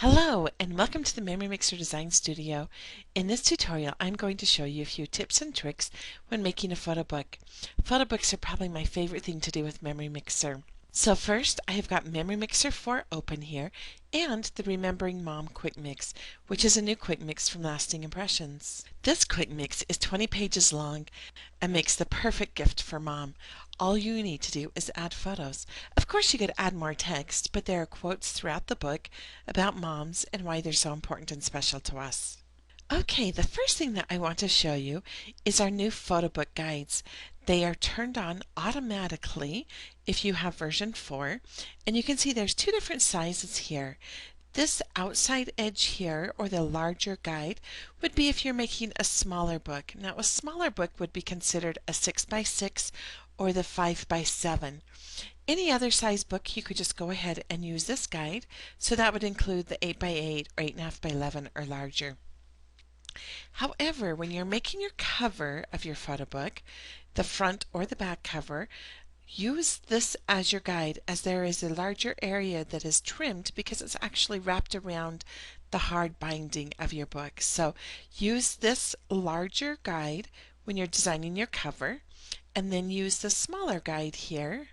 Hello and welcome to the MemoryMixer Design Studio. In this tutorial I'm going to show you a few tips and tricks when making a photo book. Photo books are probably my favorite thing to do with MemoryMixer. So first I have got MemoryMixer 4 open here and the Remembering Mom QuickMix, which is a new QuickMix from Lasting Impressions. This QuickMix is 20 pages long and makes the perfect gift for mom. All you need to do is add photos. Of course you could add more text, but there are quotes throughout the book about moms and why they're so important and special to us. Okay, the first thing that I want to show you is our new photo book guides. They are turned on automatically if you have version 4, and you can see there's two different sizes here. This outside edge here, or the larger guide, would be if you're making a smaller book. Now a smaller book would be considered a 6x6 or the 5x7. Any other size book you could just go ahead and use this guide, so that would include the 8x8 or 8.5x11 or larger. However, when you're making your cover of your photo book, the front or the back cover, use this as your guide, as there is a larger area that is trimmed because it's actually wrapped around the hard binding of your book. So use this larger guide when you're designing your cover, and then use the smaller guide here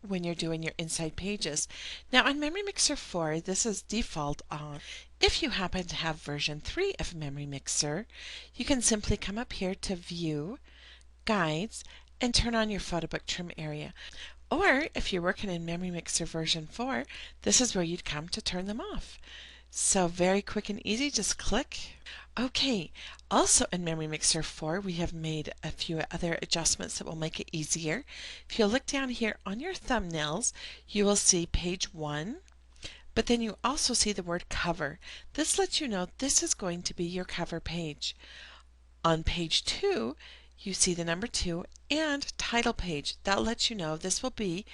when you're doing your inside pages. Now on MemoryMixer 4, this is default on. If you happen to have version 3 of MemoryMixer, you can simply come up here to View, Guides, and turn on your photo book trim area. Or if you're working in MemoryMixer version 4, this is where you'd come to turn them off. So very quick and easy, just click. Okay, also in MemoryMixer 4 we have made a few other adjustments that will make it easier. If you look down here on your thumbnails, you will see page 1, but then you also see the word cover. This lets you know this is going to be your cover page. On page 2, you see the number 2 and title page. That lets you know this will be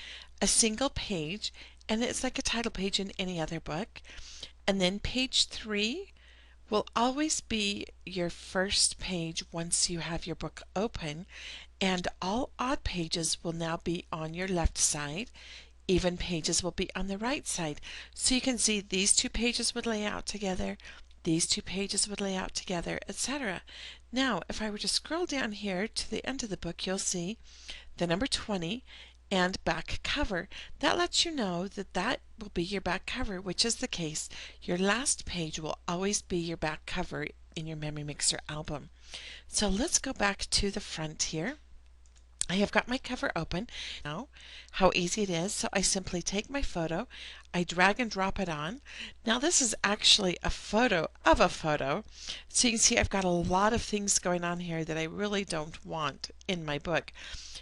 a single page, and it's like a title page in any other book. And then page 3 will always be your first page once you have your book open, and all odd pages will now be on your left side. Even pages will be on the right side. So you can see these two pages would lay out together, these two pages would lay out together, etc. Now, if I were to scroll down here to the end of the book, you'll see the number 20 and back cover. That lets you know that that will be your back cover, which is the case. Your last page will always be your back cover in your MemoryMixer album. So let's go back to the front here. I have got my cover open. Now, how easy it is. So I simply take my photo, I drag and drop it on. Now this is actually a photo of a photo. So you can see I've got a lot of things going on here that I really don't want in my book.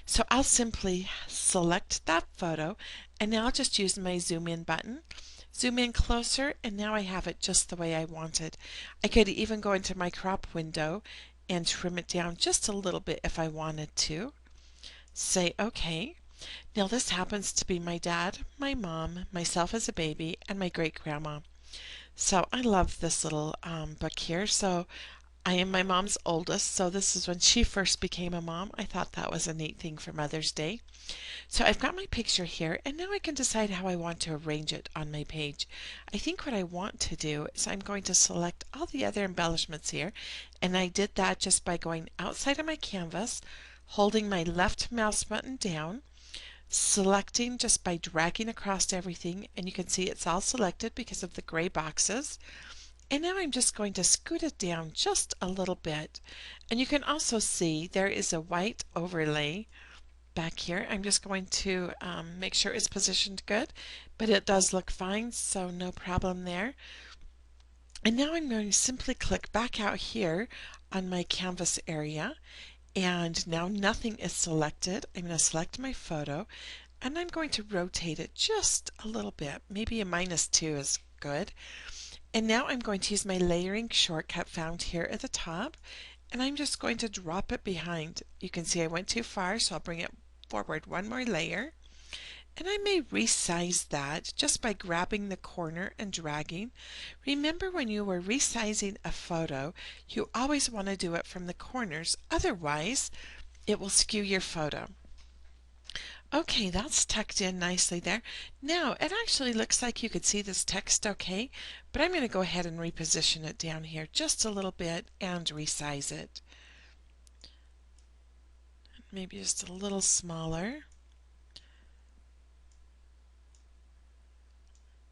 So I'll simply select that photo, and now I'll just use my zoom in button. Zoom in closer, and now I have it just the way I want it. I could even go into my crop window and trim it down just a little bit if I wanted to. Say OK. Now this happens to be my dad, my mom, myself as a baby, and my great-grandma. So I love this little book here. So I am my mom's oldest, so this is when she first became a mom. I thought that was a neat thing for Mother's Day. So I've got my picture here, and now I can decide how I want to arrange it on my page. I think what I want to do is I'm going to select all the other embellishments here, and I did that just by going outside of my canvas, holding my left mouse button down, selecting just by dragging across everything, and you can see it's all selected because of the gray boxes. And now I'm just going to scoot it down just a little bit. And you can also see there is a white overlay back here. I'm just going to make sure it's positioned good, but it does look fine, so no problem there. And now I'm going to simply click back out here on my canvas area, and now nothing is selected. I'm going to select my photo, and I'm going to rotate it just a little bit. Maybe a -2 is good. And now I'm going to use my layering shortcut found here at the top, and I'm just going to drop it behind. You can see I went too far, so I'll bring it forward one more layer. And I may resize that just by grabbing the corner and dragging. Remember, when you were resizing a photo, you always want to do it from the corners, otherwise it will skew your photo. Okay, that's tucked in nicely there. Now, it actually looks like you could see this text okay, but I'm going to go ahead and reposition it down here just a little bit and resize it. Maybe just a little smaller.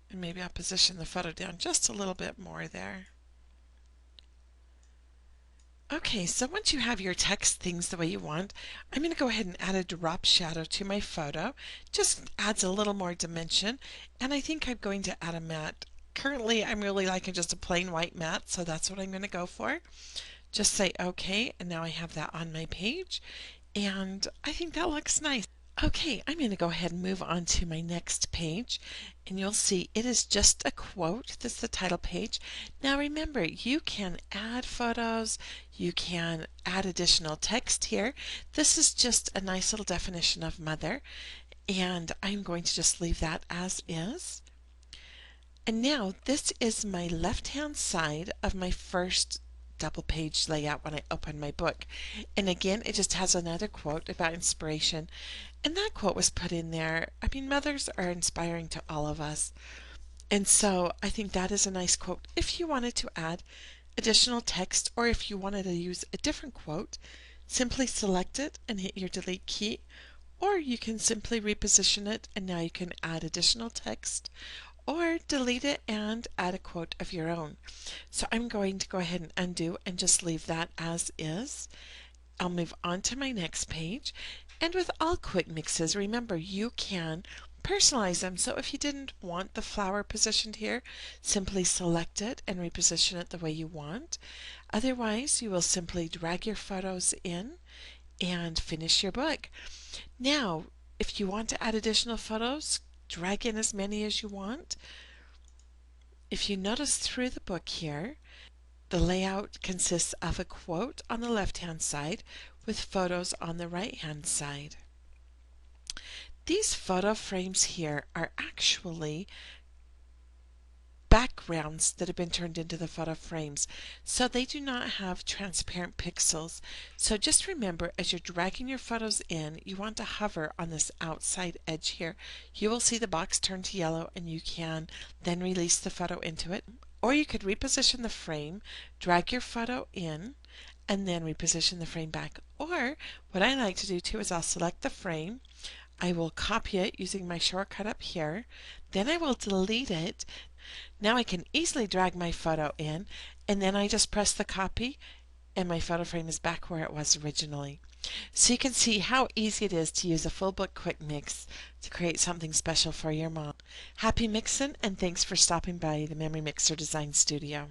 And maybe I'll position the photo down just a little bit more there. Okay, so once you have your text things the way you want, I'm going to go ahead and add a drop shadow to my photo. Just adds a little more dimension, and I think I'm going to add a matte. Currently, I'm really liking just a plain white matte, so that's what I'm going to go for. Just say OK, and now I have that on my page, and I think that looks nice. Okay, I'm going to go ahead and move on to my next page, and you'll see it is just a quote. This is the title page. Now remember, you can add photos, you can add additional text here. This is just a nice little definition of mother, and I'm going to just leave that as is. And now this is my left-hand side of my first double page layout when I open my book. And again, it just has another quote about inspiration. And that quote was put in there. I mean, mothers are inspiring to all of us. And so I think that is a nice quote. If you wanted to add additional text or if you wanted to use a different quote, simply select it and hit your delete key. Or you can simply reposition it and now you can add additional text or delete it and add a quote of your own. So I'm going to go ahead and undo and just leave that as is. I'll move on to my next page. And with all quick mixes, remember you can personalize them. So if you didn't want the flower positioned here, simply select it and reposition it the way you want. Otherwise, you will simply drag your photos in and finish your book. Now, if you want to add additional photos, drag in as many as you want. If you notice through the book here, the layout consists of a quote on the left-hand side with photos on the right-hand side. These photo frames here are actually backgrounds that have been turned into the photo frames, so they do not have transparent pixels. So just remember, as you're dragging your photos in, you want to hover on this outside edge here. You will see the box turn to yellow and you can then release the photo into it. Or you could reposition the frame, drag your photo in, and then reposition the frame back. Or what I like to do too is I'll select the frame, I will copy it using my shortcut up here, then I will delete it. Now I can easily drag my photo in, and then I just press the copy and my photo frame is back where it was originally. So you can see how easy it is to use a full book quick mix to create something special for your mom. Happy mixing, and thanks for stopping by the MemoryMixer Design Studio.